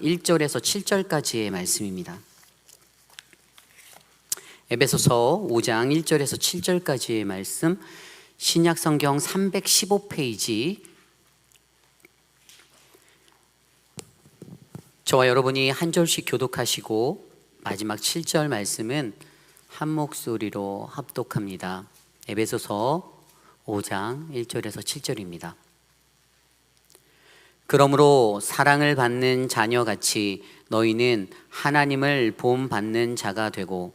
1절에서 7절까지의 말씀입니다. 에베소서 5장 1절에서 7절까지의 말씀, 신약 성경 315페이지. 저와 여러분이 한 절씩 교독하시고 마지막 7절 말씀은 한 목소리로 합독합니다. 에베소서 5장 1절에서 7절입니다. 그러므로 사랑을 받는 자녀같이 너희는 하나님을 본받는 자가 되고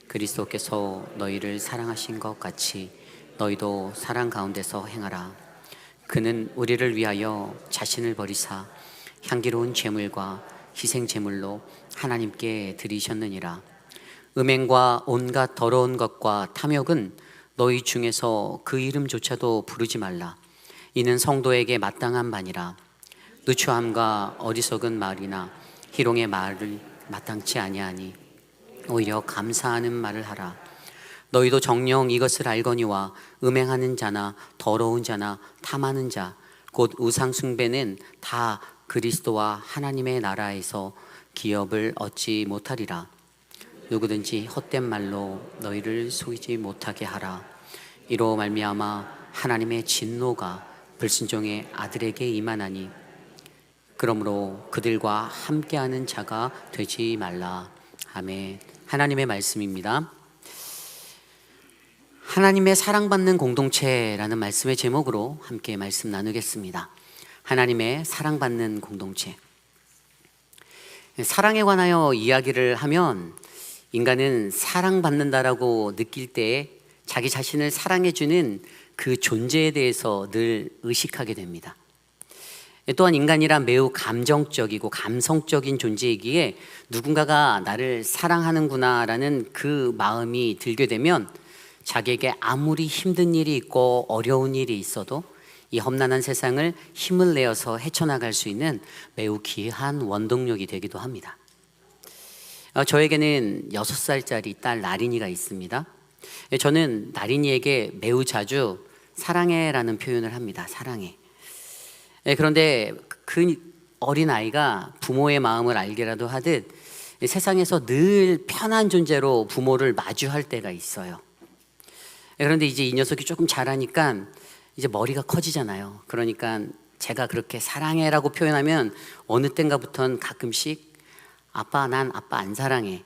그리스도께서 너희를 사랑하신 것 같이 너희도 사랑 가운데서 행하라. 그는 우리를 위하여 자신을 버리사 향기로운 제물과 희생 제물로 하나님께 드리셨느니라. 음행과 온갖 더러운 것과 탐욕은 너희 중에서 그 이름조차도 부르지 말라. 이는 성도에게 마땅한 바니라. 누추함과 어리석은 말이나 희롱의 말을 마땅치 아니하니 오히려 감사하는 말을 하라. 너희도 정녕 이것을 알거니와 음행하는 자나 더러운 자나 탐하는 자 곧 우상 숭배는 다 그리스도와 하나님의 나라에서 기업을 얻지 못하리라. 누구든지 헛된 말로 너희를 속이지 못하게 하라. 이로 말미암아 하나님의 진노가 불순종의 아들에게 임하나니 그러므로 그들과 함께하는 자가 되지 말라. 아멘. 하나님의 말씀입니다. 하나님의 사랑받는 공동체라는 말씀의 제목으로 함께 말씀 나누겠습니다. 하나님의 사랑받는 공동체. 사랑에 관하여 이야기를 하면 인간은 사랑받는다라고 느낄 때 자기 자신을 사랑해주는 그 존재에 대해서 늘 의식하게 됩니다. 또한 인간이란 매우 감정적이고 감성적인 존재이기에 누군가가 나를 사랑하는구나라는 그 마음이 들게 되면 자기에게 아무리 힘든 일이 있고 어려운 일이 있어도 이 험난한 세상을 힘을 내어서 헤쳐나갈 수 있는 매우 귀한 원동력이 되기도 합니다. 저에게는 6살짜리 딸 나린이가 있습니다. 저는 나린이에게 매우 자주 사랑해라는 표현을 합니다. 사랑해. 그런데 그 어린아이가 부모의 마음을 알게라도 하듯 세상에서 늘 편한 존재로 부모를 마주할 때가 있어요. 그런데 이제 이 녀석이 조금 자라니까 이제 머리가 커지잖아요. 그러니까 제가 그렇게 사랑해라고 표현하면 어느 땐가부터는 가끔씩 아빠, 난 아빠 안 사랑해,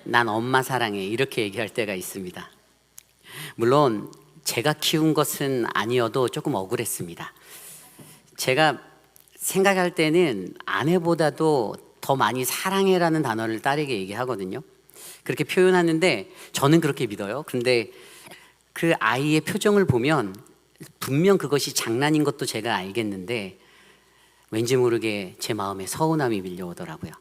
난 엄마 사랑해, 이렇게 얘기할 때가 있습니다. 물론 제가 키운 것은 아니어도 조금 억울했습니다. 제가 생각할 때는 아내보다도 더 많이 사랑해라는 단어를 딸에게 얘기하거든요. 그렇게 표현하는데 저는 그렇게 믿어요. 그런데 그 아이의 표정을 보면 분명 그것이 장난인 것도 제가 알겠는데 왠지 모르게 제 마음에 서운함이 밀려오더라고요.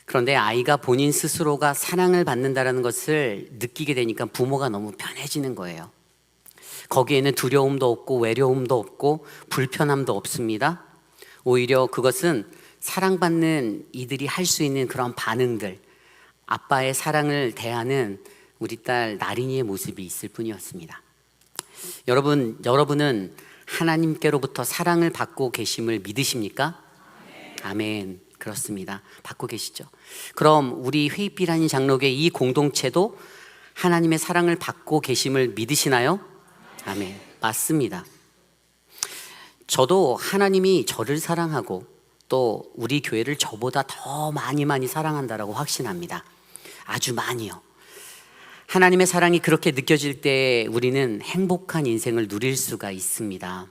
그런데 아이가 본인 스스로가 사랑을 받는다는 것을 느끼게 되니까 부모가 너무 편해지는 거예요. 거기에는 두려움도 없고 외로움도 없고 불편함도 없습니다. 오히려 그것은 사랑받는 이들이 할 수 있는 그런 반응들, 아빠의 사랑을 대하는 우리 딸 나린이의 모습이 있을 뿐이었습니다. 여러분은 하나님께로부터 사랑을 받고 계심을 믿으십니까? 아멘. 그렇습니다. 받고 계시죠. 그럼 우리 회의비라니 장로교회 이 공동체도 하나님의 사랑을 받고 계심을 믿으시나요? 아멘. 맞습니다. 저도 하나님이 저를 사랑하고 또 우리 교회를 저보다 더 많이 사랑한다라고 확신합니다. 아주 많이요. 하나님의 사랑이 그렇게 느껴질 때 우리는 행복한 인생을 누릴 수가 있습니다.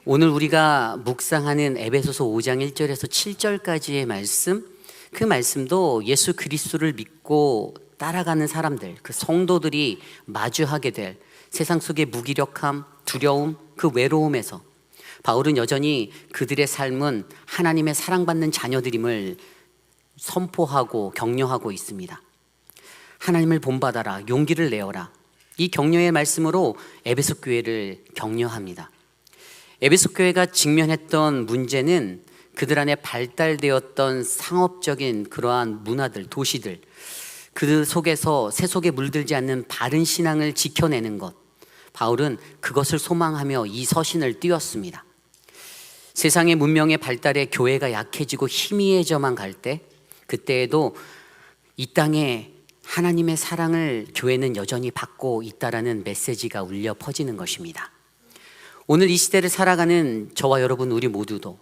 오늘 우리가 묵상하는 에베소서 5장 1절에서 7절까지의 말씀, 그 말씀도 예수 그리스도를 믿고 따라가는 사람들, 그 성도들이 마주하게 될 세상 속의 무기력함, 두려움, 그 외로움에서 바울은 여전히 그들의 삶은 하나님의 사랑받는 자녀들임을 선포하고 격려하고 있습니다. 하나님을 본받아라, 용기를 내어라. 이 격려의 말씀으로 에베소 교회를 격려합니다. 에베소 교회가 직면했던 문제는 그들 안에 발달되었던 상업적인 그러한 문화들, 도시들, 그 속에서 세속에 물들지 않는 바른 신앙을 지켜내는 것, 바울은 그것을 소망하며 이 서신을 띄웠습니다. 세상의 문명의 발달에 교회가 약해지고 희미해져만 갈 때, 그때에도 이 땅에 하나님의 사랑을 교회는 여전히 받고 있다라는 메시지가 울려 퍼지는 것입니다. 오늘 이 시대를 살아가는 저와 여러분, 우리 모두도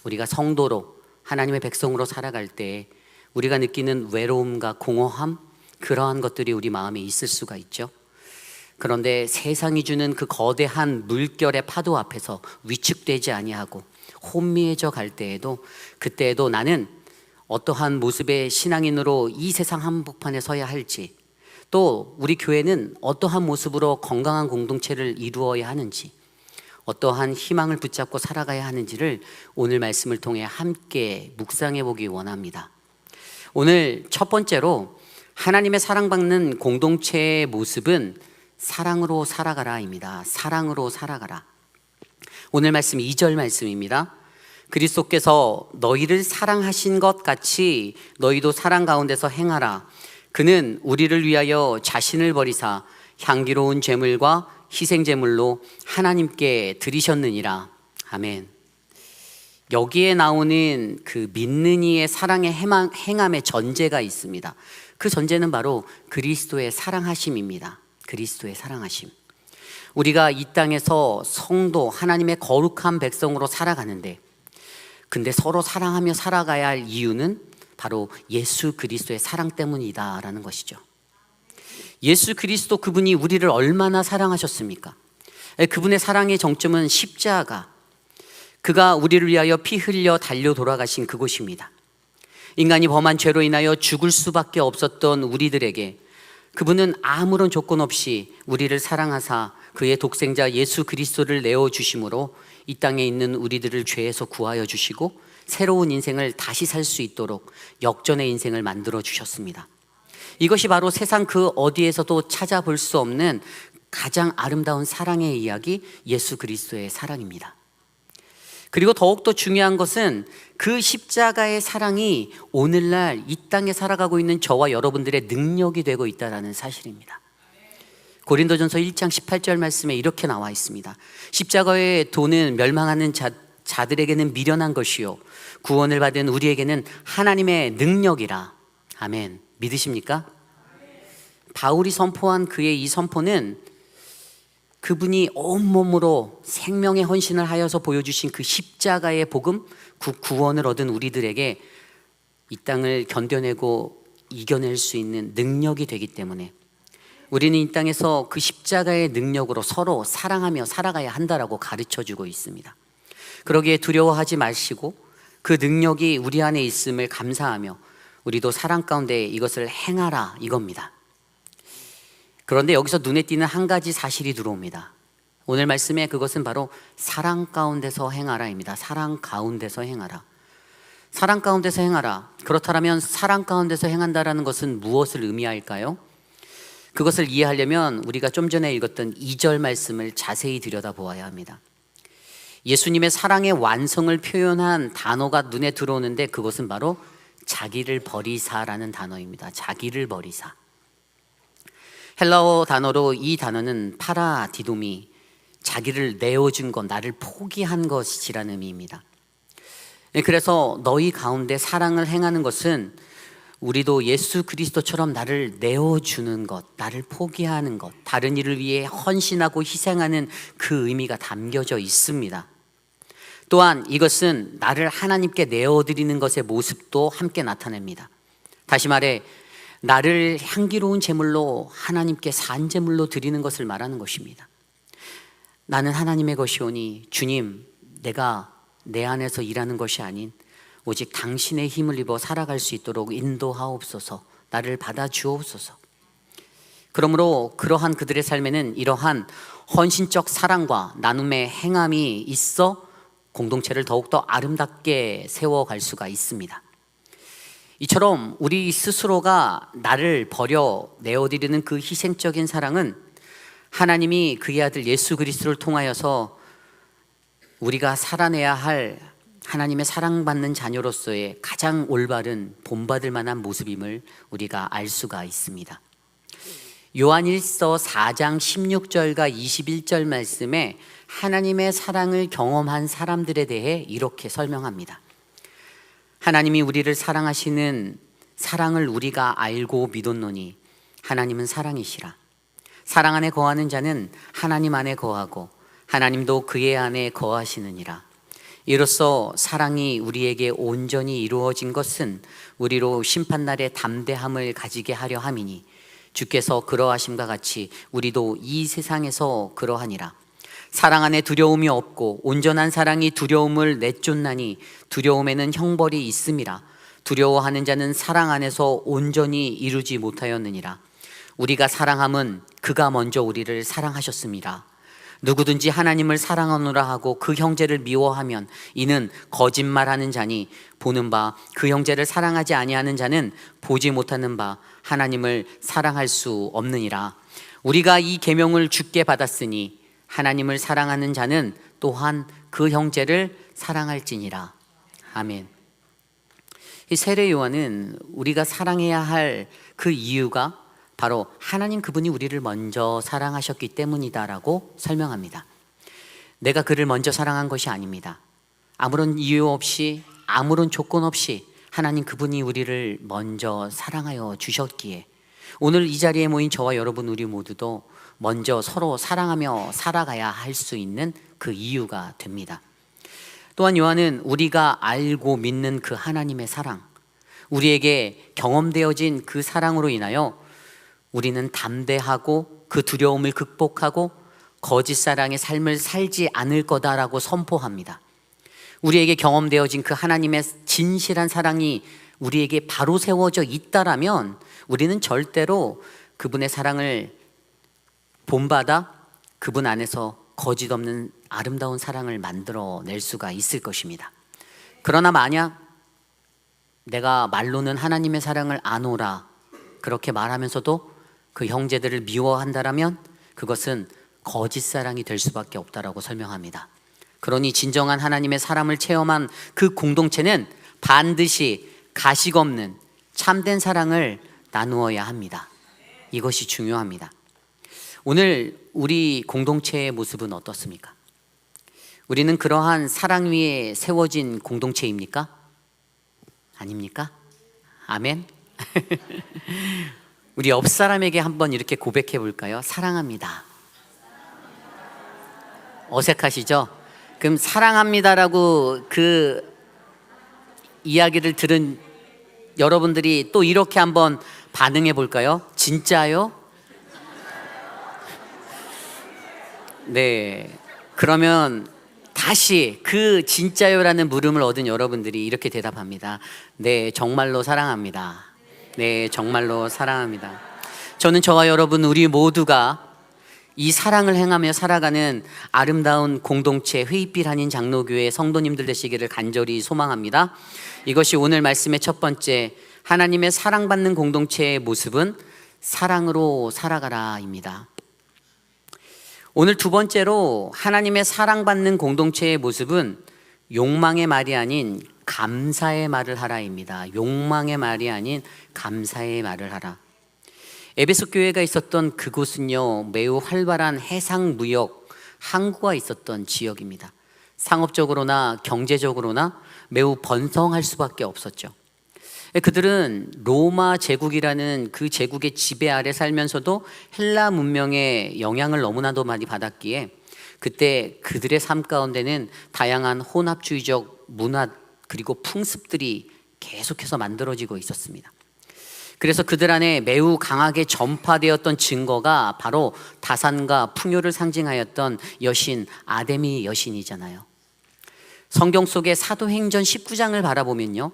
우리가 성도로 하나님의 백성으로 살아갈 때 우리가 느끼는 외로움과 공허함, 그러한 것들이 우리 마음에 있을 수가 있죠. 그런데 세상이 주는 그 거대한 물결의 파도 앞에서 위축되지 아니하고 혼미해져 갈 때에도, 그때에도 나는 어떠한 모습의 신앙인으로 이 세상 한복판에 서야 할지, 또 우리 교회는 어떠한 모습으로 건강한 공동체를 이루어야 하는지, 어떠한 희망을 붙잡고 살아가야 하는지를 오늘 말씀을 통해 함께 묵상해 보기 원합니다. 오늘 첫 번째로 하나님의 사랑받는 공동체의 모습은 사랑으로 살아가라입니다. 사랑으로 살아가라. 오늘 말씀 2절 말씀입니다. 그리스도께서 너희를 사랑하신 것 같이 너희도 사랑 가운데서 행하라. 그는 우리를 위하여 자신을 버리사 향기로운 제물과 희생 제물로 하나님께 드리셨느니라. 아멘. 여기에 나오는 그 믿는 이의 사랑의 행함의 전제가 있습니다. 그 전제는 바로 그리스도의 사랑하심입니다. 그리스도의 사랑하심. 우리가 이 땅에서 성도, 하나님의 거룩한 백성으로 살아가는데, 근데 서로 사랑하며 살아가야 할 이유는 바로 예수 그리스도의 사랑 때문이다라는 것이죠. 예수 그리스도, 그분이 우리를 얼마나 사랑하셨습니까? 그분의 사랑의 정점은 십자가, 그가 우리를 위하여 피 흘려 달려 돌아가신 그곳입니다. 인간이 범한 죄로 인하여 죽을 수밖에 없었던 우리들에게 그분은 아무런 조건 없이 우리를 사랑하사 그의 독생자 예수 그리스도를 내어주심으로 이 땅에 있는 우리들을 죄에서 구하여 주시고 새로운 인생을 다시 살 수 있도록 역전의 인생을 만들어 주셨습니다. 이것이 바로 세상 그 어디에서도 찾아볼 수 없는 가장 아름다운 사랑의 이야기, 예수 그리스도의 사랑입니다. 그리고 더욱더 중요한 것은 그 십자가의 사랑이 오늘날 이 땅에 살아가고 있는 저와 여러분들의 능력이 되고 있다는 사실입니다. 고린도전서 1장 18절 말씀에 이렇게 나와 있습니다. 십자가의 도는 멸망하는 자들에게는 미련한 것이요 구원을 받은 우리에게는 하나님의 능력이라. 아멘. 믿으십니까? 바울이 선포한 그의 이 선포는 그분이 온몸으로 생명의 헌신을 하여서 보여주신 그 십자가의 복음, 구원을 얻은 우리들에게 이 땅을 견뎌내고 이겨낼 수 있는 능력이 되기 때문에 우리는 이 땅에서 그 십자가의 능력으로 서로 사랑하며 살아가야 한다라고 가르쳐주고 있습니다. 그러기에 두려워하지 마시고 그 능력이 우리 안에 있음을 감사하며 우리도 사랑 가운데 이것을 행하라, 이겁니다. 그런데 여기서 눈에 띄는 한 가지 사실이 들어옵니다. 오늘 말씀에 그것은 바로 사랑 가운데서 행하라입니다. 사랑 가운데서 행하라. 사랑 가운데서 행하라. 그렇다면 사랑 가운데서 행한다라는 것은 무엇을 의미할까요? 그것을 이해하려면 우리가 좀 전에 읽었던 2절 말씀을 자세히 들여다보아야 합니다. 예수님의 사랑의 완성을 표현한 단어가 눈에 들어오는데 그것은 바로 자기를 버리사라는 단어입니다. 자기를 버리사. 헬라어 단어로 이 단어는 파라디도미, 자기를 내어준 것, 나를 포기한 것이라는 의미입니다. 그래서 너희 가운데 사랑을 행하는 것은 우리도 예수 그리스도처럼 나를 내어주는 것, 나를 포기하는 것, 다른 이를 위해 헌신하고 희생하는 그 의미가 담겨져 있습니다. 또한 이것은 나를 하나님께 내어드리는 것의 모습도 함께 나타냅니다. 다시 말해 나를 향기로운 제물로 하나님께 산제물로 드리는 것을 말하는 것입니다. 나는 하나님의 것이오니 주님, 내가 내 안에서 일하는 것이 아닌 오직 당신의 힘을 입어 살아갈 수 있도록 인도하옵소서, 나를 받아주옵소서. 그러므로 그러한 그들의 삶에는 이러한 헌신적 사랑과 나눔의 행함이 있어 공동체를 더욱더 아름답게 세워갈 수가 있습니다. 이처럼 우리 스스로가 나를 버려 내어드리는 그 희생적인 사랑은 하나님이 그의 아들 예수 그리스도를 통하여서 우리가 살아내야 할 하나님의 사랑받는 자녀로서의 가장 올바른 본받을 만한 모습임을 우리가 알 수가 있습니다. 요한일서 4장 16절과 21절 말씀에 하나님의 사랑을 경험한 사람들에 대해 이렇게 설명합니다. 하나님이 우리를 사랑하시는 사랑을 우리가 알고 믿었노니 하나님은 사랑이시라. 사랑 안에 거하는 자는 하나님 안에 거하고 하나님도 그의 안에 거하시느니라. 이로써 사랑이 우리에게 온전히 이루어진 것은 우리로 심판날의 담대함을 가지게 하려 함이니 주께서 그러하심과 같이 우리도 이 세상에서 그러하니라. 사랑 안에 두려움이 없고 온전한 사랑이 두려움을 내쫓나니 두려움에는 형벌이 있음이라. 두려워하는 자는 사랑 안에서 온전히 이루지 못하였느니라. 우리가 사랑함은 그가 먼저 우리를 사랑하셨음이라. 누구든지 하나님을 사랑하노라 하고 그 형제를 미워하면 이는 거짓말하는 자니 보는 바 그 형제를 사랑하지 아니하는 자는 보지 못하는 바 하나님을 사랑할 수 없느니라. 우리가 이 계명을 주께 받았으니 하나님을 사랑하는 자는 또한 그 형제를 사랑할지니라. 아멘. 이 세례 요한은 우리가 사랑해야 할 그 이유가 바로 하나님 그분이 우리를 먼저 사랑하셨기 때문이다라고 설명합니다. 내가 그를 먼저 사랑한 것이 아닙니다. 아무런 이유 없이 아무런 조건 없이 하나님 그분이 우리를 먼저 사랑하여 주셨기에 오늘 이 자리에 모인 저와 여러분 우리 모두도 먼저 서로 사랑하며 살아가야 할 수 있는 그 이유가 됩니다. 또한 요한은 우리가 알고 믿는 그 하나님의 사랑, 우리에게 경험되어진 그 사랑으로 인하여 우리는 담대하고 그 두려움을 극복하고 거짓 사랑의 삶을 살지 않을 거다라고 선포합니다. 우리에게 경험되어진 그 하나님의 진실한 사랑이 우리에게 바로 세워져 있다라면 우리는 절대로 그분의 사랑을 본받아 그분 안에서 거짓 없는 아름다운 사랑을 만들어낼 수가 있을 것입니다. 그러나 만약 내가 말로는 하나님의 사랑을 아노라 그렇게 말하면서도 그 형제들을 미워한다라면 그것은 거짓 사랑이 될 수밖에 없다라고 설명합니다. 그러니 진정한 하나님의 사랑을 체험한 그 공동체는 반드시 가식 없는 참된 사랑을 나누어야 합니다. 이것이 중요합니다. 오늘 우리 공동체의 모습은 어떻습니까? 우리는 그러한 사랑 위에 세워진 공동체입니까? 아닙니까? 아멘. 우리 옆 사람에게 한번 이렇게 고백해 볼까요? 사랑합니다. 어색하시죠? 그럼 사랑합니다라고 그 이야기를 들은 여러분들이 또 이렇게 한번 반응해 볼까요? 진짜요? 네. 그러면 다시 그 진짜요라는 물음을 얻은 여러분들이 이렇게 대답합니다. 네, 정말로 사랑합니다. 네, 정말로 사랑합니다. 저는 저와 여러분 우리 모두가 이 사랑을 행하며 살아가는 아름다운 공동체 회의빛 한인 장로교회 성도님들 되시기를 간절히 소망합니다. 이것이 오늘 말씀의 첫 번째, 하나님의 사랑받는 공동체의 모습은 사랑으로 살아가라입니다. 오늘 두 번째로 하나님의 사랑받는 공동체의 모습은 욕망의 말이 아닌 감사의 말을 하라입니다. 욕망의 말이 아닌 감사의 말을 하라. 에베소 교회가 있었던 그곳은요, 매우 활발한 해상 무역 항구가 있었던 지역입니다. 상업적으로나 경제적으로나 매우 번성할 수밖에 없었죠. 그들은 로마 제국이라는 그 제국의 지배 아래 살면서도 헬라 문명의 영향을 너무나도 많이 받았기에 그때 그들의 삶 가운데는 다양한 혼합주의적 문화 그리고 풍습들이 계속해서 만들어지고 있었습니다. 그래서 그들 안에 매우 강하게 전파되었던 증거가 바로 다산과 풍요를 상징하였던 여신 아데미 여신이잖아요. 성경 속의 사도행전 19장을 바라보면요,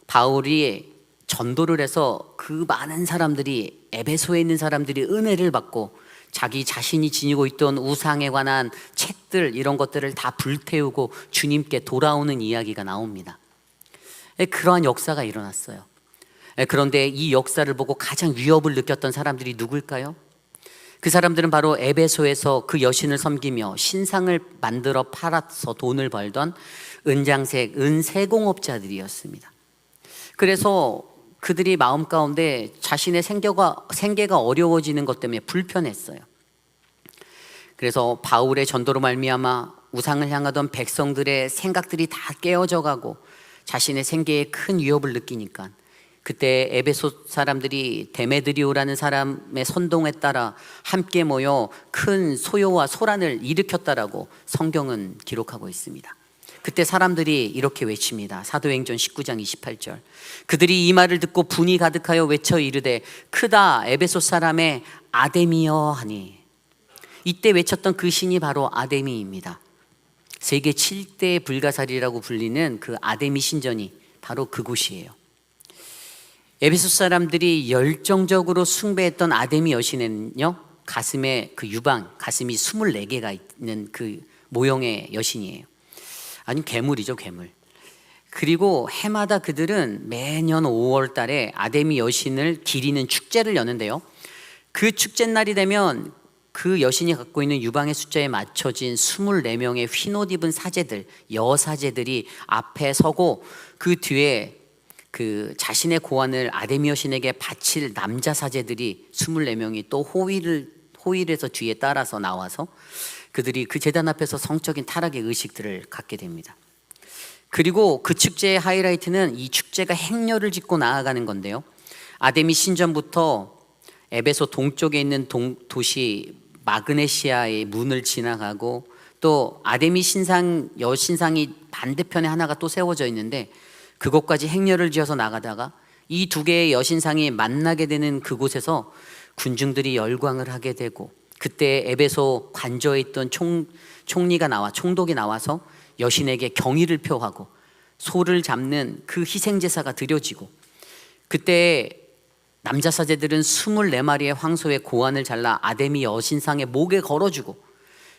바울이 전도를 해서 그 많은 사람들이, 에베소에 있는 사람들이 은혜를 받고 자기 자신이 지니고 있던 우상에 관한 책들 이런 것들을 다 불태우고 주님께 돌아오는 이야기가 나옵니다. 그러한 역사가 일어났어요. 그런데 이 역사를 보고 가장 위협을 느꼈던 사람들이 누굴까요? 그 사람들은 바로 에베소에서 그 여신을 섬기며 신상을 만들어 팔아서 돈을 벌던 은장색, 은세공업자들이었습니다. 그래서 그들이 마음 가운데 자신의 생계가 어려워지는 것 때문에 불편했어요. 그래서 바울의 전도로 말미암아 우상을 향하던 백성들의 생각들이 다 깨어져 가고 자신의 생계에 큰 위협을 느끼니까 그때 에베소 사람들이 데메드리오라는 사람의 선동에 따라 함께 모여 큰 소요와 소란을 일으켰다라고 성경은 기록하고 있습니다. 그때 사람들이 이렇게 외칩니다. 사도행전 19장 28절. 그들이 이 말을 듣고 분이 가득하여 외쳐 이르되 크다 에베소 사람의 아데미여 하니. 이때 외쳤던 그 신이 바로 아데미입니다. 세계 7대 불가사리라고 불리는 그 아데미 신전이 바로 그곳이에요. 에베소 사람들이 열정적으로 숭배했던 아데미 여신은요, 가슴에 그 유방, 가슴이 24개가 있는 그 모형의 여신이에요. 아니 괴물이죠, 괴물. 그리고 해마다 그들은 매년 5월 달에 아데미 여신을 기리는 축제를 여는데요, 그 축제 날이 되면 그 여신이 갖고 있는 유방의 숫자에 맞춰진 24명의 흰옷 입은 사제들, 여사제들이 앞에 서고 그 뒤에 그 자신의 고환을 아데미 여신에게 바칠 남자 사제들이 24명이 또 호위해서 뒤에 따라서 나와서 그들이 그 제단 앞에서 성적인 타락의 의식들을 갖게 됩니다. 그리고 그 축제의 하이라이트는 이 축제가 행렬을 짓고 나아가는 건데요, 아데미 신전부터 에베소 동쪽에 있는 도시 마그네시아의 문을 지나가고 또 아데미 여신상이 반대편에 하나가 또 세워져 있는데 그곳까지 행렬을 지어서 나가다가 이 두 개의 여신상이 만나게 되는 그곳에서 군중들이 열광을 하게 되고, 그때 에베소 관저에 있던 총독이 나와서 여신에게 경의를 표하고 소를 잡는 그 희생제사가 드려지고, 그때 남자 사제들은 24마리의 황소의 고환을 잘라 아데미 여신상의 목에 걸어주고,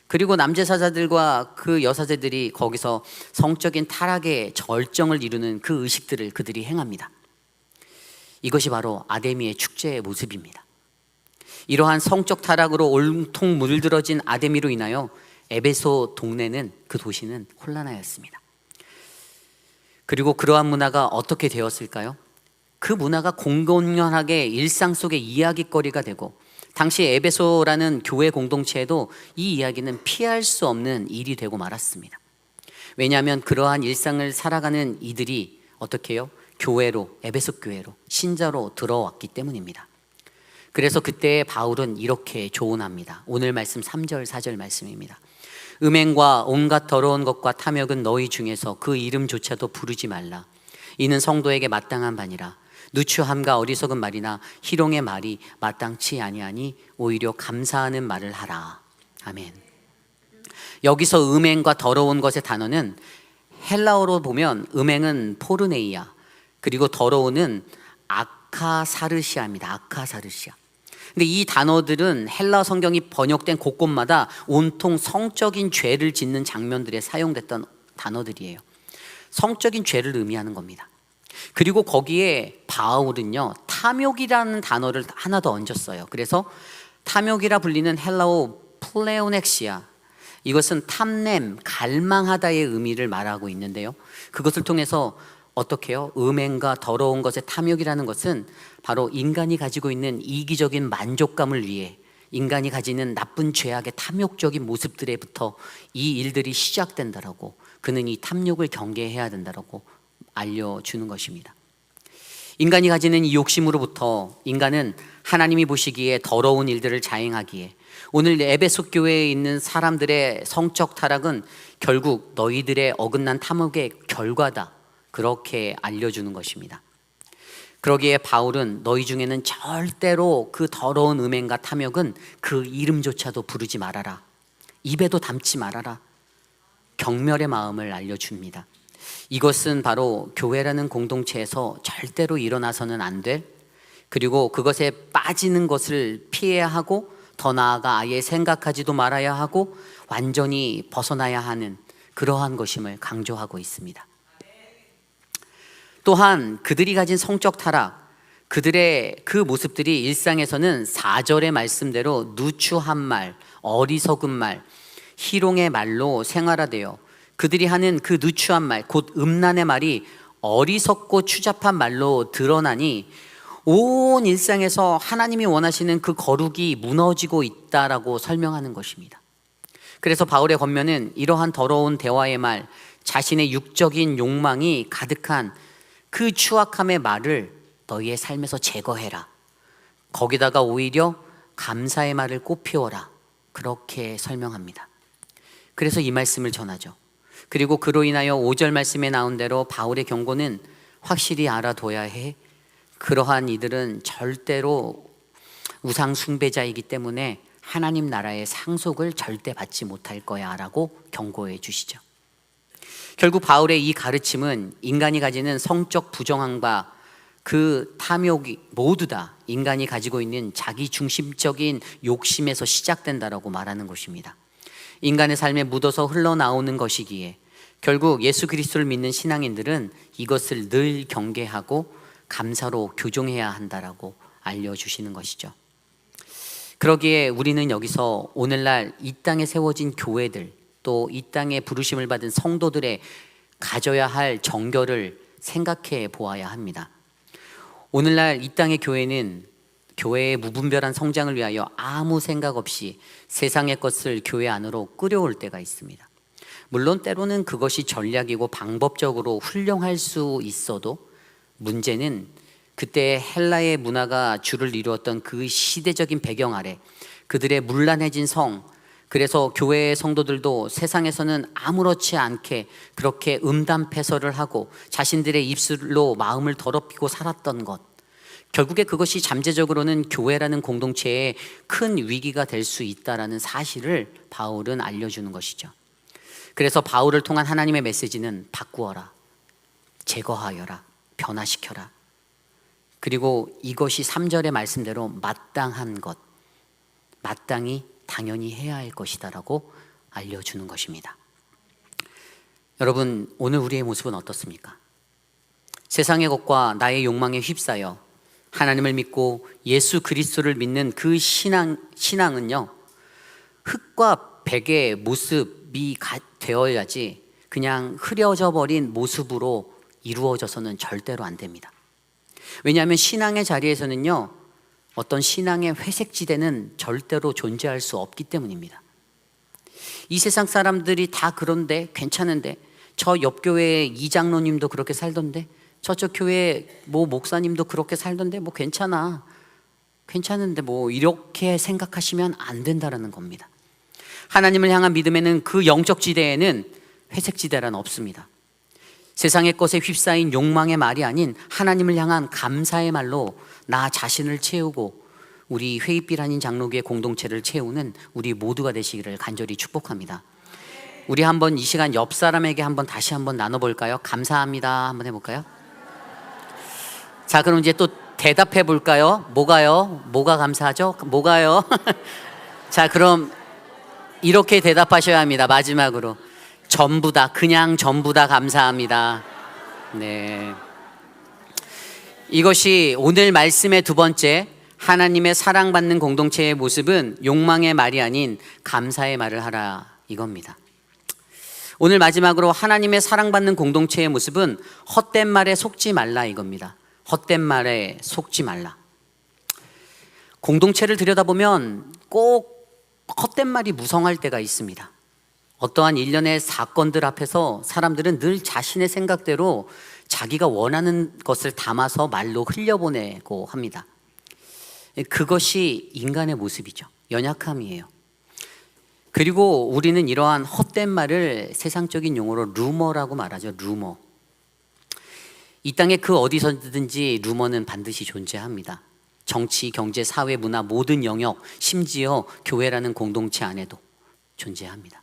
그리고 남자 사자들과 그 여사제들이 거기서 성적인 타락의 절정을 이루는 그 의식들을 그들이 행합니다. 이것이 바로 아데미의 축제의 모습입니다. 이러한 성적 타락으로 온통 물들어진 아데미로 인하여 에베소 동네는, 그 도시는 혼란하였습니다. 그리고 그러한 문화가 어떻게 되었을까요? 그 문화가 공공연하게 일상 속의 이야기거리가 되고, 당시 에베소라는 교회 공동체에도 이 이야기는 피할 수 없는 일이 되고 말았습니다. 왜냐하면 그러한 일상을 살아가는 이들이 어떻게 해요? 교회로, 에베소 교회로, 신자로 들어왔기 때문입니다. 그래서 그때 바울은 이렇게 조언합니다. 오늘 말씀 3절 4절 말씀입니다. 음행과 온갖 더러운 것과 탐욕은 너희 중에서 그 이름조차도 부르지 말라. 이는 성도에게 마땅한 바니라. 누추함과 어리석은 말이나 희롱의 말이 마땅치 아니하니 오히려 감사하는 말을 하라. 아멘. 여기서 음행과 더러운 것의 단어는 헬라어로 보면 음행은 포르네이아, 그리고 더러운은 아카사르시아입니다. 아카사르시아. 근데 이 단어들은 헬라 성경이 번역된 곳곳마다 온통 성적인 죄를 짓는 장면들에 사용됐던 단어들이에요. 성적인 죄를 의미하는 겁니다. 그리고 거기에 바울은요, 탐욕이라는 단어를 하나 더 얹었어요. 그래서 탐욕이라 불리는 헬라어 플레오넥시아, 이것은 탐냄, 갈망하다의 의미를 말하고 있는데요, 그것을 통해서 어떻게 해요? 음행과 더러운 것의 탐욕이라는 것은 바로 인간이 가지고 있는 이기적인 만족감을 위해 인간이 가지는 나쁜 죄악의 탐욕적인 모습들에부터 이 일들이 시작된다라고, 그는 이 탐욕을 경계해야 된다라고 알려주는 것입니다. 인간이 가지는 이 욕심으로부터 인간은 하나님이 보시기에 더러운 일들을 자행하기에, 오늘 에베소 교회에 있는 사람들의 성적 타락은 결국 너희들의 어긋난 탐욕의 결과다, 그렇게 알려주는 것입니다. 그러기에 바울은 너희 중에는 절대로 그 더러운 음행과 탐욕은 그 이름조차도 부르지 말아라, 입에도 담지 말아라, 경멸의 마음을 알려줍니다. 이것은 바로 교회라는 공동체에서 절대로 일어나서는 안 될, 그리고 그것에 빠지는 것을 피해야 하고 더 나아가 아예 생각하지도 말아야 하고 완전히 벗어나야 하는 그러한 것임을 강조하고 있습니다. 또한 그들이 가진 성적 타락, 그들의 그 모습들이 일상에서는 4절의 말씀대로 누추한 말, 어리석은 말, 희롱의 말로 생활화되어 그들이 하는 그 누추한 말, 곧 음란의 말이 어리석고 추잡한 말로 드러나니 온 일상에서 하나님이 원하시는 그 거룩이 무너지고 있다라고 설명하는 것입니다. 그래서 바울의 권면은 이러한 더러운 대화의 말, 자신의 육적인 욕망이 가득한 그 추악함의 말을 너희의 삶에서 제거해라. 거기다가 오히려 감사의 말을 꽃피워라. 그렇게 설명합니다. 그래서 이 말씀을 전하죠. 그리고 그로 인하여 5절 말씀에 나온 대로 바울의 경고는 확실히 알아둬야 해. 그러한 이들은 절대로 우상 숭배자이기 때문에 하나님 나라의 상속을 절대 받지 못할 거야 라고 경고해 주시죠. 결국 바울의 이 가르침은 인간이 가지는 성적 부정함과 그 탐욕이 모두 다 인간이 가지고 있는 자기 중심적인 욕심에서 시작된다라고 말하는 것입니다. 인간의 삶에 묻어서 흘러나오는 것이기에 결국 예수 그리스도를 믿는 신앙인들은 이것을 늘 경계하고 감사로 교종해야 한다라고 알려주시는 것이죠. 그러기에 우리는 여기서 오늘날 이 땅에 세워진 교회들, 또 이 땅에 부르심을 받은 성도들의 가져야 할 정결을 생각해 보아야 합니다. 오늘날 이 땅의 교회는 교회의 무분별한 성장을 위하여 아무 생각 없이 세상의 것을 교회 안으로 끌어올 때가 있습니다. 물론 때로는 그것이 전략이고 방법적으로 훌륭할 수 있어도 문제는 그때 헬라의 문화가 주를 이루었던 그 시대적인 배경 아래 그들의 문란해진 성, 그래서 교회의 성도들도 세상에서는 아무렇지 않게 그렇게 음담패설을 하고 자신들의 입술로 마음을 더럽히고 살았던 것, 결국에 그것이 잠재적으로는 교회라는 공동체에 큰 위기가 될 수 있다는 사실을 바울은 알려주는 것이죠. 그래서 바울을 통한 하나님의 메시지는 바꾸어라, 제거하여라, 변화시켜라. 그리고 이것이 3절의 말씀대로 마땅한 것, 마땅히 당연히 해야 할 것이다 라고 알려주는 것입니다. 여러분, 오늘 우리의 모습은 어떻습니까? 세상의 것과 나의 욕망에 휩싸여 하나님을 믿고 예수 그리스도를 믿는 그 신앙은요, 흙과 백의 모습이 되어야지 그냥 흐려져 버린 모습으로 이루어져서는 절대로 안 됩니다. 왜냐하면 신앙의 자리에서는요, 어떤 신앙의 회색지대는 절대로 존재할 수 없기 때문입니다. 이 세상 사람들이 다 그런데 괜찮은데, 저 옆 교회의 이장로님도 그렇게 살던데, 저쪽 교회 뭐 목사님도 그렇게 살던데 뭐 괜찮은데 뭐 이렇게 생각하시면 안 된다라는 겁니다. 하나님을 향한 믿음에는 그 영적 지대에는 회색 지대란 없습니다. 세상의 것에 휩싸인 욕망의 말이 아닌 하나님을 향한 감사의 말로 나 자신을 채우고 우리 회의빛 아닌 장로교의 공동체를 채우는 우리 모두가 되시기를 간절히 축복합니다. 우리 한번 이 시간 옆 사람에게 다시 한번 나눠볼까요? 감사합니다 한번 해볼까요? 자, 그럼 이제 또 대답해 볼까요? 뭐가요? 뭐가 감사하죠? 뭐가요? 자, 그럼 이렇게 대답하셔야 합니다. 마지막으로 전부 다, 그냥 전부 다 감사합니다. 네. 이것이 오늘 말씀의 두 번째, 하나님의 사랑받는 공동체의 모습은 욕망의 말이 아닌 감사의 말을 하라, 이겁니다. 오늘 마지막으로 하나님의 사랑받는 공동체의 모습은 헛된 말에 속지 말라, 이겁니다. 헛된 말에 속지 말라. 공동체를 들여다보면 꼭 헛된 말이 무성할 때가 있습니다. 어떠한 일련의 사건들 앞에서 사람들은 늘 자신의 생각대로 자기가 원하는 것을 담아서 말로 흘려보내고 합니다. 그것이 인간의 모습이죠. 연약함이에요. 그리고 우리는 이러한 헛된 말을 세상적인 용어로 루머라고 말하죠. 루머. 이 땅에 그 어디서든지 루머는 반드시 존재합니다. 정치, 경제, 사회, 문화 모든 영역, 심지어 교회라는 공동체 안에도 존재합니다.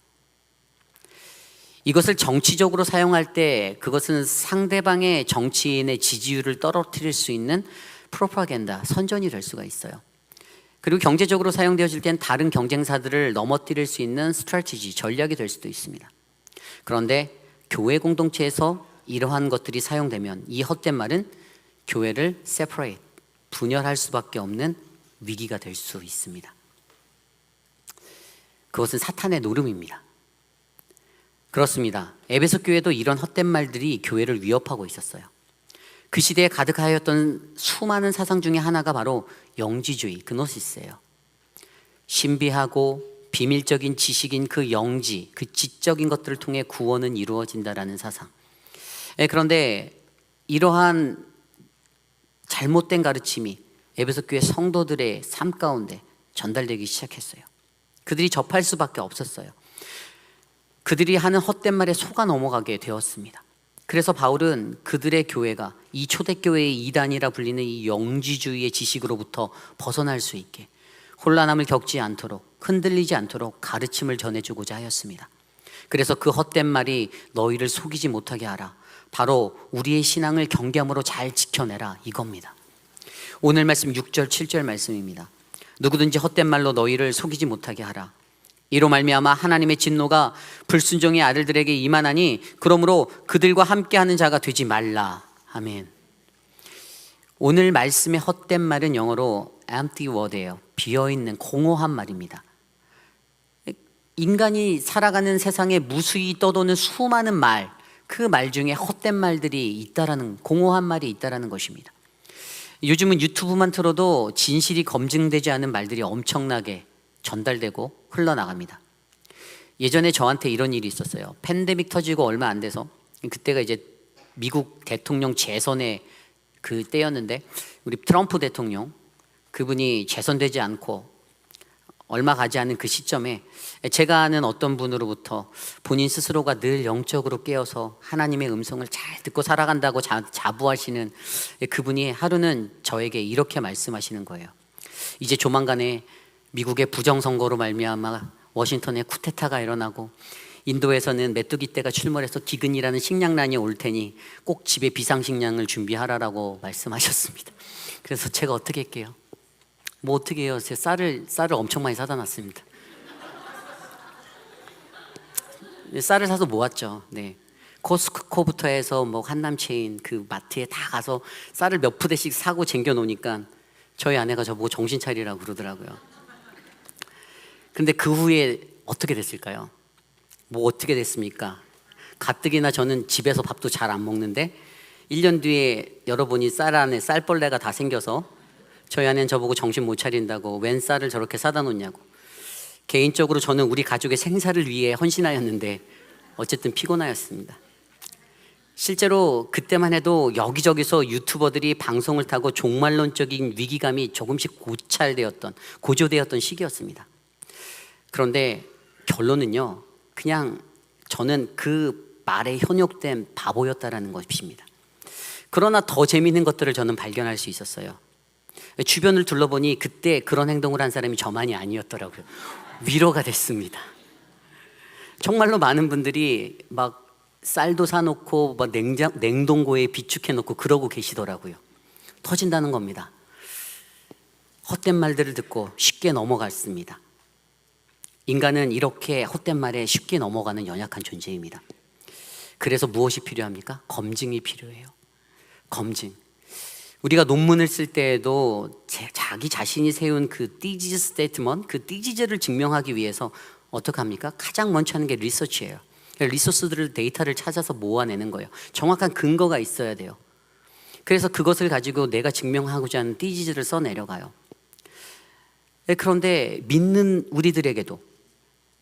이것을 정치적으로 사용할 때 그것은 상대방의 정치인의 지지율을 떨어뜨릴 수 있는 프로파간다, 선전이 될 수가 있어요. 그리고 경제적으로 사용되어질 땐 다른 경쟁사들을 넘어뜨릴 수 있는 스트래티지, 전략이 될 수도 있습니다. 그런데 교회 공동체에서 이러한 것들이 사용되면 이 헛된 말은 교회를 separate, 분열할 수밖에 없는 위기가 될 수 있습니다. 그것은 사탄의 노름입니다. 그렇습니다. 에베소 교회도 이런 헛된 말들이 교회를 위협하고 있었어요. 그 시대에 가득하였던 수많은 사상 중에 하나가 바로 영지주의, 그노시스예요. 신비하고 비밀적인 지식인 그 영지, 그 지적인 것들을 통해 구원은 이루어진다라는 사상. 그런데 이러한 잘못된 가르침이 에베소 교회 성도들의 삶 가운데 전달되기 시작했어요. 그들이 접할 수밖에 없었어요. 그들이 하는 헛된 말에 속아 넘어가게 되었습니다. 그래서 바울은 그들의 교회가 이 초대교회의 이단이라 불리는 이 영지주의의 지식으로부터 벗어날 수 있게, 혼란함을 겪지 않도록, 흔들리지 않도록 가르침을 전해주고자 하였습니다. 그래서 그 헛된 말이 너희를 속이지 못하게 하라, 바로 우리의 신앙을 경계함으로 잘 지켜내라, 이겁니다. 오늘 말씀 6절 7절 말씀입니다. 누구든지 헛된 말로 너희를 속이지 못하게 하라. 이로 말미암아 하나님의 진노가 불순종의 아들들에게 임하나니 그러므로 그들과 함께하는 자가 되지 말라. 아멘. 오늘 말씀의 헛된 말은 영어로 empty word예요. 비어있는 공허한 말입니다. 인간이 살아가는 세상에 무수히 떠도는 수많은 말, 그 말 중에 헛된 말들이 있다라는, 공허한 말이 있다라는 것입니다. 요즘은 유튜브만 틀어도 진실이 검증되지 않은 말들이 엄청나게 전달되고 흘러나갑니다. 예전에 저한테 이런 일이 있었어요. 팬데믹 터지고 얼마 안 돼서, 그때가 이제 미국 대통령 재선의 그 때였는데, 우리 트럼프 대통령, 그분이 재선되지 않고 얼마 가지 않은 그 시점에 제가 아는 어떤 분으로부터 본인 스스로가 늘 영적으로 깨어서 하나님의 음성을 잘 듣고 살아간다고 자부하시는 그분이 하루는 저에게 이렇게 말씀하시는 거예요. 이제 조만간에 미국의 부정선거로 말미암아 워싱턴에 쿠데타가 일어나고 인도에서는 메뚜기 떼가 출몰해서 기근이라는 식량난이 올 테니 꼭 집에 비상식량을 준비하라라고 말씀하셨습니다. 그래서 제가 어떻게 할게요? 뭐 어떻게 해요? 제 쌀을 엄청 많이 사다 놨습니다. 쌀을 사서 모았죠. 네. 코스트코부터 해서 뭐 한남체인 그 마트에 다 가서 쌀을 몇 푸대씩 사고 쟁겨 놓으니까 저희 아내가 저보고 정신 차리라고 그러더라고요. 근데 그 후에 어떻게 됐을까요? 뭐 어떻게 됐습니까? 가뜩이나 저는 집에서 밥도 잘 안 먹는데 1년 뒤에 열어보니 쌀 안에 쌀벌레가 다 생겨서 저희 아내는 저보고 정신 못 차린다고 웬 쌀을 저렇게 사다 놓냐고. 개인적으로 저는 우리 가족의 생사를 위해 헌신하였는데 어쨌든 피곤하였습니다. 실제로 그때만 해도 여기저기서 유튜버들이 방송을 타고 종말론적인 위기감이 조금씩 고조되었던 시기였습니다. 그런데 결론은요, 그냥 저는 그 말에 현혹된 바보였다라는 것입니다. 그러나 더 재미있는 것들을 저는 발견할 수 있었어요. 주변을 둘러보니 그때 그런 행동을 한 사람이 저만이 아니었더라고요. 위로가 됐습니다. 정말로 많은 분들이 막 쌀도 사놓고 막 냉동고에 비축해놓고 그러고 계시더라고요. 터진다는 겁니다. 헛된 말들을 듣고 쉽게 넘어갔습니다. 인간은 이렇게 헛된 말에 쉽게 넘어가는 연약한 존재입니다. 그래서 무엇이 필요합니까? 검증이 필요해요. 검증. 우리가 논문을 쓸 때에도 자기 자신이 세운 그 디지즈 스테이트먼트, 그 디지즈를 증명하기 위해서 어떻게 합니까? 가장 먼저 하는 게 리서치예요. 리소스들을, 데이터를 찾아서 모아내는 거예요. 정확한 근거가 있어야 돼요. 그래서 그것을 가지고 내가 증명하고자 하는 디지즈를 써내려가요. 그런데 믿는 우리들에게도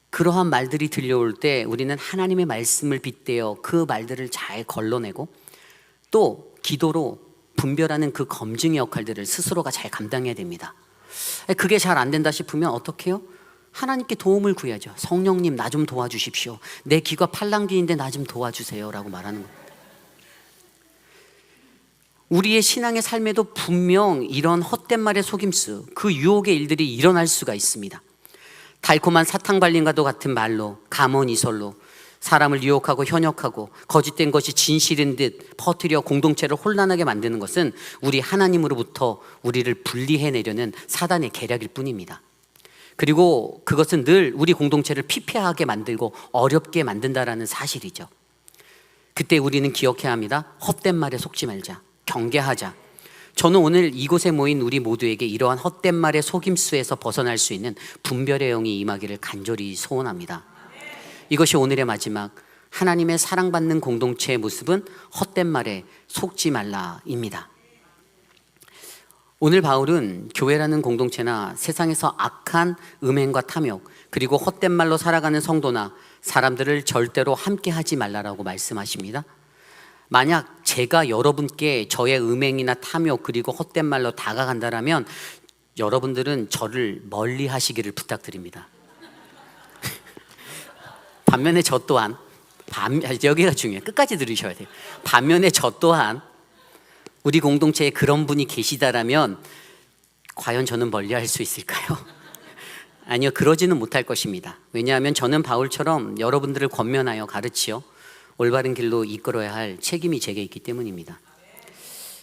그러한 말들이 들려올 때 우리는 하나님의 말씀을 빗대어 그 말들을 잘 걸러내고 또 기도로 분별하는 그 검증의 역할들을 스스로가 잘 감당해야 됩니다. 그게 잘 안 된다 싶으면 어떻게 해요? 하나님께 도움을 구해야죠. 성령님, 나 좀 도와주십시오. 내 귀가 팔랑귀인데 나 좀 도와주세요 라고 말하는 겁니다. 우리의 신앙의 삶에도 분명 이런 헛된 말의 속임수, 그 유혹의 일들이 일어날 수가 있습니다. 달콤한 사탕 발림과도 같은 말로, 가문이설로 사람을 유혹하고 현혹하고 거짓된 것이 진실인 듯 퍼뜨려 공동체를 혼란하게 만드는 것은 우리 하나님으로부터 우리를 분리해내려는 사단의 계략일 뿐입니다. 그리고 그것은 늘 우리 공동체를 피폐하게 만들고 어렵게 만든다라는 사실이죠. 그때 우리는 기억해야 합니다. 헛된 말에 속지 말자. 경계하자. 저는 오늘 이곳에 모인 우리 모두에게 이러한 헛된 말의 속임수에서 벗어날 수 있는 분별의 영이 임하기를 간절히 소원합니다. 이것이 오늘의 마지막, 하나님의 사랑받는 공동체의 모습은 헛된 말에 속지 말라입니다. 오늘 바울은 교회라는 공동체나 세상에서 악한 음행과 탐욕, 그리고 헛된 말로 살아가는 성도나 사람들을 절대로 함께 하지 말라라고 말씀하십니다. 만약 제가 여러분께 저의 음행이나 탐욕 그리고 헛된 말로 다가간다라면 여러분들은 저를 멀리 하시기를 부탁드립니다. 반면에 저 또한 여기가 중요해요. 끝까지 들으셔야 돼요. 반면에 저 또한 우리 공동체에 그런 분이 계시다라면 과연 저는 멀리할 수 있을까요? 아니요, 그러지는 못할 것입니다. 왜냐하면 저는 바울처럼 여러분들을 권면하여 가르치어 올바른 길로 이끌어야 할 책임이 제게 있기 때문입니다.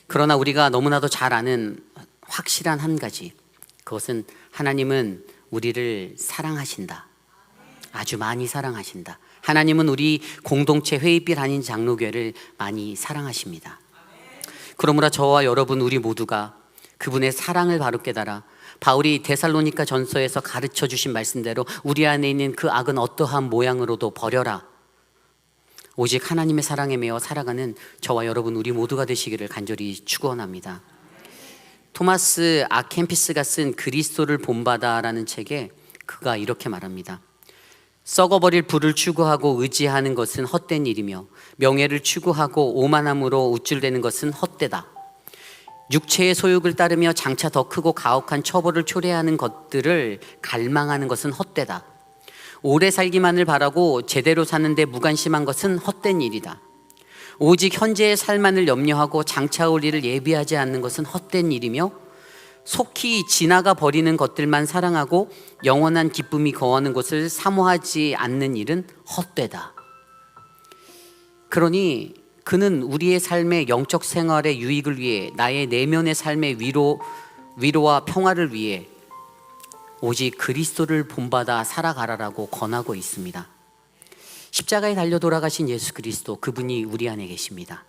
그러나 우리가 너무나도 잘 아는 확실한 한 가지, 그것은 하나님은 우리를 사랑하신다. 아주 많이 사랑하신다. 하나님은 우리 공동체 회의빛 아닌 장로교회를 많이 사랑하십니다. 그러므로 저와 여러분 우리 모두가 그분의 사랑을 바로 깨달아 바울이 데살로니가 전서에서 가르쳐 주신 말씀대로 우리 안에 있는 그 악은 어떠한 모양으로도 버려라. 오직 하나님의 사랑에 매어 살아가는 저와 여러분 우리 모두가 되시기를 간절히 축원합니다. 토마스 아켐피스가 쓴 그리스도를 본받아라는 책에 그가 이렇게 말합니다. 썩어버릴 부를 추구하고 의지하는 것은 헛된 일이며 명예를 추구하고 오만함으로 우쭐대는 것은 헛되다. 육체의 소욕을 따르며 장차 더 크고 가혹한 처벌을 초래하는 것들을 갈망하는 것은 헛되다. 오래 살기만을 바라고 제대로 사는데 무관심한 것은 헛된 일이다. 오직 현재의 삶만을 염려하고 장차 올 일을 예비하지 않는 것은 헛된 일이며 속히 지나가 버리는 것들만 사랑하고 영원한 기쁨이 거하는 것을 사모하지 않는 일은 헛되다. 그러니 그는 우리의 삶의 영적 생활의 유익을 위해, 나의 내면의 삶의 위로와 평화를 위해 오직 그리스도를 본받아 살아가라라고 권하고 있습니다. 십자가에 달려 돌아가신 예수 그리스도, 그분이 우리 안에 계십니다.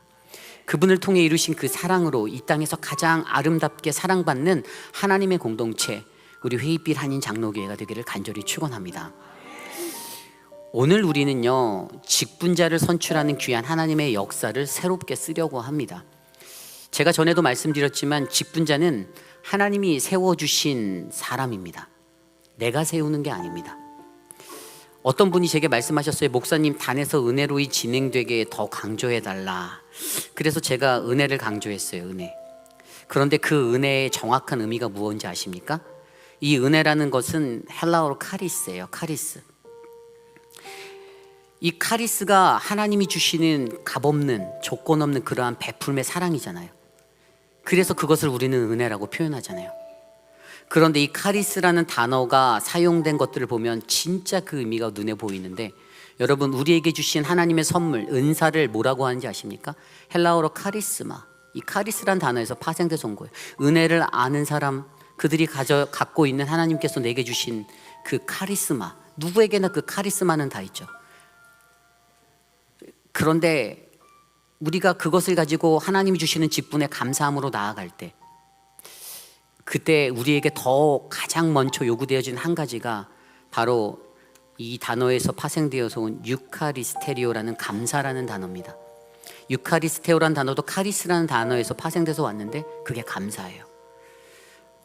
그분을 통해 이루신 그 사랑으로 이 땅에서 가장 아름답게 사랑받는 하나님의 공동체, 우리 회의빛 한인 장로교회가 되기를 간절히 축원합니다. 오늘 우리는요, 직분자를 선출하는 귀한 하나님의 역사를 새롭게 쓰려고 합니다. 제가 전에도 말씀드렸지만 직분자는 하나님이 세워주신 사람입니다. 내가 세우는 게 아닙니다. 어떤 분이 제게 말씀하셨어요. 목사님, 단에서 은혜로이 진행되게 더 강조해달라. 그래서 제가 은혜를 강조했어요. 은혜. 그런데 그 은혜의 정확한 의미가 무엇인지 아십니까? 이 은혜라는 것은 헬라어로 카리스예요. 카리스. 이 카리스가 하나님이 주시는 값없는, 조건 없는 그러한 베풀음의 사랑이잖아요. 그래서 그것을 우리는 은혜라고 표현하잖아요. 그런데 이 카리스라는 단어가 사용된 것들을 보면 진짜 그 의미가 눈에 보이는데, 여러분, 우리에게 주신 하나님의 선물, 은사를 뭐라고 하는지 아십니까? 헬라어로 카리스마. 이 카리스란 단어에서 파생돼서 온 거예요. 은혜를 아는 사람, 그들이 갖고 있는 하나님께서 내게 주신 그 카리스마. 누구에게나 그 카리스마는 다 있죠. 그런데 우리가 그것을 가지고 하나님이 주시는 직분에 감사함으로 나아갈 때, 그때 우리에게 더 가장 먼저 요구되어진 한 가지가 바로 이 단어에서 파생되어서 온 유카리스테리오라는 감사라는 단어입니다. 유카리스테오라는 단어도 카리스라는 단어에서 파생돼서 왔는데 그게 감사예요.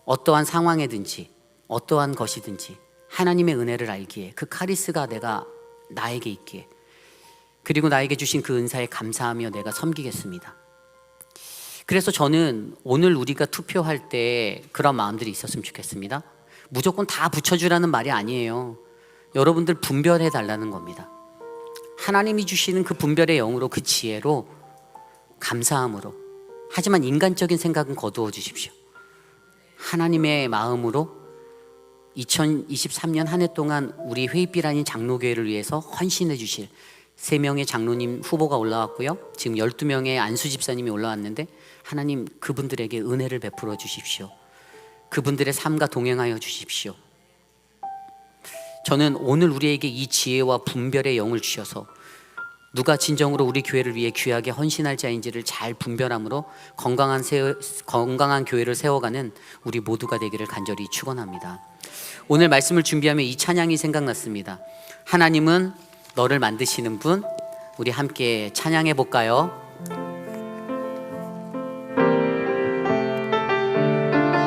어떠한 상황에든지 어떠한 것이든지 하나님의 은혜를 알기에, 그 카리스가 나에게 있기에, 그리고 나에게 주신 그 은사에 감사하며 내가 섬기겠습니다. 그래서 저는 오늘 우리가 투표할 때 그런 마음들이 있었으면 좋겠습니다. 무조건 다 붙여주라는 말이 아니에요. 여러분들 분별해 달라는 겁니다. 하나님이 주시는 그 분별의 영으로, 그 지혜로, 감사함으로, 하지만 인간적인 생각은 거두어 주십시오. 하나님의 마음으로 2023년 한 해 동안 우리 회의빛 아닌 장로교회를 위해서 헌신해 주실 3명의 장로님 후보가 올라왔고요. 지금 12명의 안수 집사님이 올라왔는데, 하나님 그분들에게 은혜를 베풀어 주십시오. 그분들의 삶과 동행하여 주십시오. 저는 오늘 우리에게 이 지혜와 분별의 영을 주셔서 누가 진정으로 우리 교회를 위해 귀하게 헌신할 자인지를 잘 분별함으로 건강한 교회를 세워가는 우리 모두가 되기를 간절히 축원합니다. 오늘 말씀을 준비하며 이 찬양이 생각났습니다. 하나님은 너를 만드시는 분, 우리 함께 찬양해 볼까요?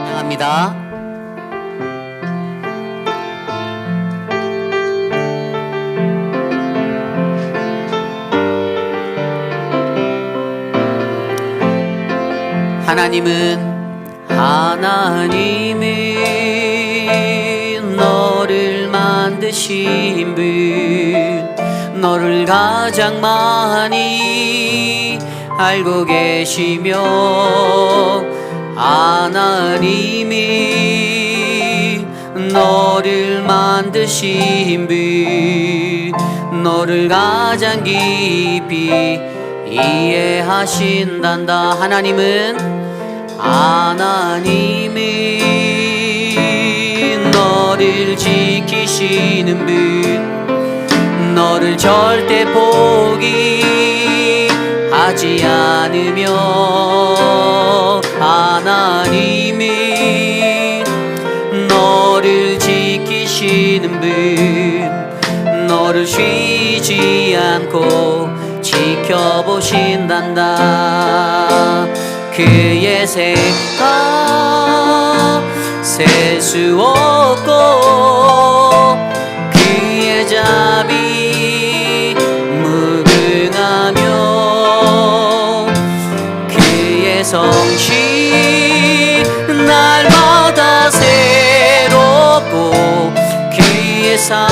찬양합니다. 하나님은 너를 만드신 분, 너를 가장 많이 알고 계시며, 하나님이 너를 만드신 분, 너를 가장 깊이 이해하신단다. 하나님이 너를 지키시는 분, 너를 절대 포기하지 않으며, 하나님이 너를 지키시는 분, 너를 쉬지 않고 지켜보신단다. 그의 생각 셀 수 없고, 그의 자비 무궁하며, 그의 성실 날마다 새롭고, 그의 사랑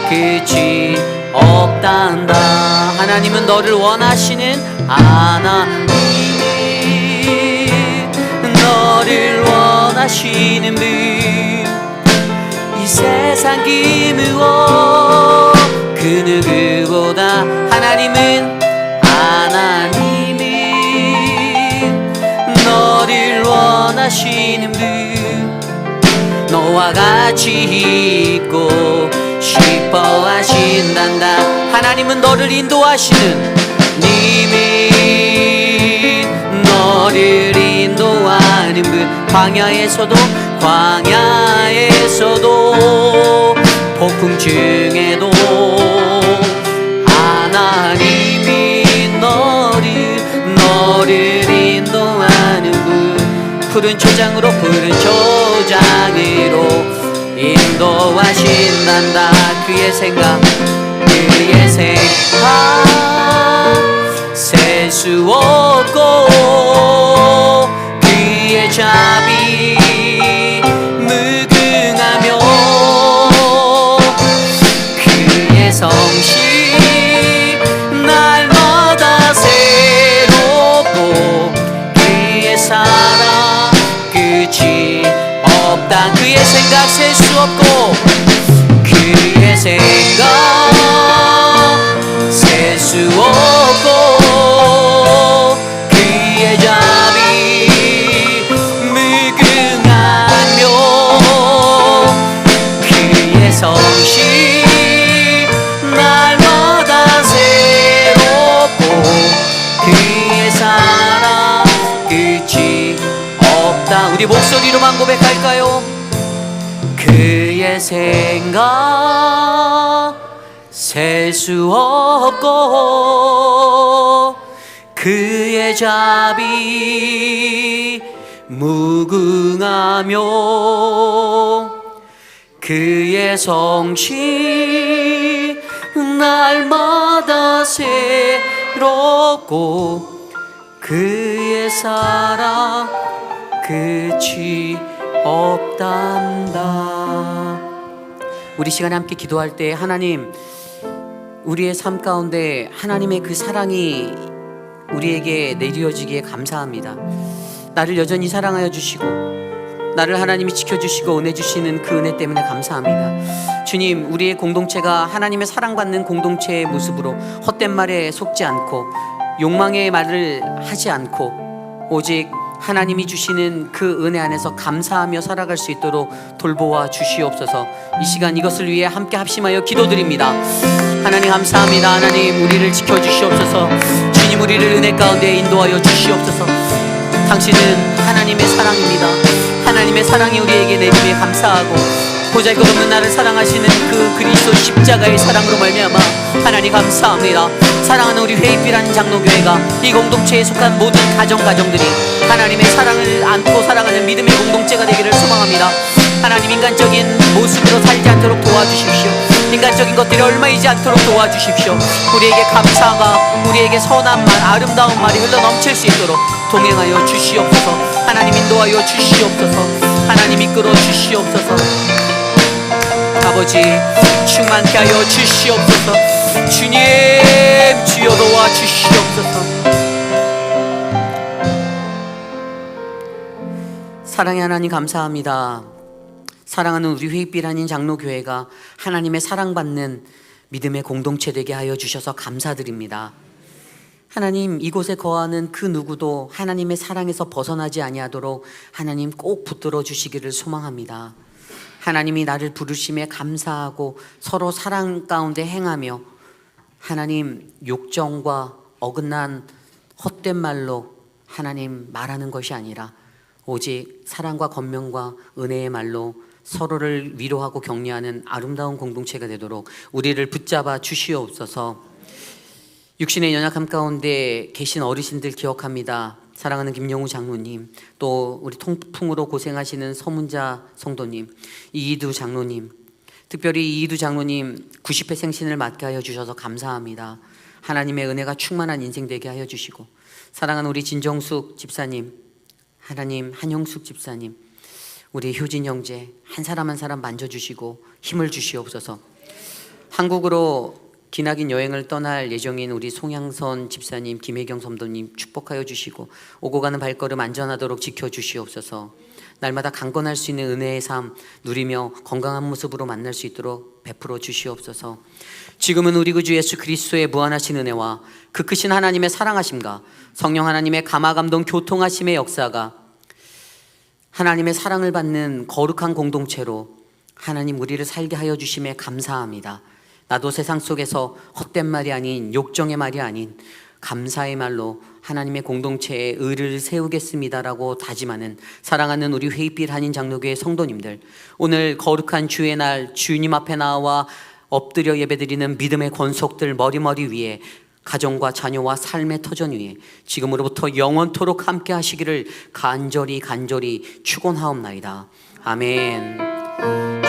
끝이 없단다. 하나님은 너를 원하시는, 하나님이 너를 원하시는 분, 이 세상 그 누구보다 하나님은 너를 원하시는 분, 너와 같이 있고 싶어 하신단다. 하나님은 너를 인도하시는, 님이 너를 인도하는 분, 광야에서도 폭풍 중에도 하나님이 너를 인도하는 분, 푸른 초장으로 인도하신단다. 그의 생각 셀 수 없고, 그의 자비 무궁하며, 그의 성실 날마다 새롭고, 그의 사랑 끝이 없다. 그의 생각 셀 수 없고, 그의 생각 셀 수 없고, 그의 자비 무궁하며, 그의 성실 날마다 새롭고, 그의 사랑 끝이 없다. 우리 목소리로만 고백할까요? 그의 생각 셀 수 없고, 그의 자비 무궁하며, 그의 성실 날마다 새롭고, 그의 사랑 끝이 없단다. 우리 시간에 함께 기도할 때, 하나님, 우리의 삶 가운데 하나님의 그 사랑이 우리에게 내려지기에 감사합니다. 나를 여전히 사랑하여 주시고, 나를 하나님이 지켜주시고 은혜 주시는 그 은혜 때문에 감사합니다. 주님, 우리의 공동체가 하나님의 사랑받는 공동체의 모습으로 헛된 말에 속지 않고, 욕망의 말을 하지 않고, 오직 하나님이 주시는 그 은혜 안에서 감사하며 살아갈 수 있도록 돌보아 주시옵소서. 이 시간 이것을 위해 함께 합심하여 기도드립니다. 하나님 감사합니다. 하나님, 우리를 지켜주시옵소서. 주님, 우리를 은혜 가운데 인도하여 주시옵소서. 당신은 하나님의 사랑입니다. 하나님의 사랑이 우리에게 내림에 감사하고, 보잘것없는 나를 사랑하시는 그 그리스도 십자가의 사랑으로 말미암아 하나님 감사합니다. 사랑하는 우리 회의비라는 장로교회가 이 공동체에 속한 모든 가정들이 하나님의 사랑을 안고 살아가는 믿음의 공동체가 되기를 소망합니다. 하나님, 인간적인 모습으로 살지 않도록 도와주십시오. 인간적인 것들이 얼마이지 않도록 도와주십시오. 우리에게 감사가, 우리에게 선한 말, 아름다운 말이 흘러넘칠 수 있도록 동행하여 주시옵소서. 하나님, 인도하여 주시옵소서. 하나님, 이끌어 주시옵소서. 아버지, 충만케 하여 주시옵소서. 주님, 주여 도와 주시옵소서. 사랑의 하나님 감사합니다. 사랑하는 우리 회의비라는 장로교회가 하나님의 사랑받는 믿음의 공동체 되게 하여 주셔서 감사드립니다. 하나님, 이곳에 거하는 그 누구도 하나님의 사랑에서 벗어나지 아니하도록 하나님 꼭 붙들어 주시기를 소망합니다. 하나님이 나를 부르심에 감사하고 서로 사랑 가운데 행하며 하나님, 욕정과 어긋난 헛된 말로 하나님 말하는 것이 아니라 오직 사랑과 권면과 은혜의 말로 서로를 위로하고 격려하는 아름다운 공동체가 되도록 우리를 붙잡아 주시옵소서. 육신의 연약함 가운데 계신 어르신들 기억합니다. 사랑하는 김영우 장로님, 또 우리 통풍으로 고생하시는 서문자 성도님, 이희두 장로님, 특별히 이희두 장로님 90회 생신을 맞게 하여 주셔서 감사합니다. 하나님의 은혜가 충만한 인생 되게 하여 주시고, 사랑하는 우리 진정숙 집사님, 하나님 한영숙 집사님, 우리 효진 형제 한 사람 한 사람 만져주시고 힘을 주시옵소서. 한국으로 기나긴 여행을 떠날 예정인 우리 송양선 집사님, 김혜경 선도님 축복하여 주시고 오고 가는 발걸음 안전하도록 지켜주시옵소서. 날마다 강건할 수 있는 은혜의 삶 누리며 건강한 모습으로 만날 수 있도록 베풀어 주시옵소서. 지금은 우리 구주 예수 그리스도의 무한하신 은혜와 그 크신 하나님의 사랑하심과 성령 하나님의 감화감동 교통하심의 역사가 하나님의 사랑을 받는 거룩한 공동체로 하나님 우리를 살게 하여 주심에 감사합니다. 나도 세상 속에서 헛된 말이 아닌, 욕정의 말이 아닌 감사의 말로 하나님의 공동체에 의를 세우겠습니다라고 다짐하는 사랑하는 우리 회의빛 한인 장로교회 성도님들, 오늘 거룩한 주의 날 주님 앞에 나와 엎드려 예배드리는 믿음의 권속들 머리 위에 가정과 자녀와 삶의 터전 위에 지금으로부터 영원토록 함께 하시기를 간절히 축원하옵나이다. 아멘.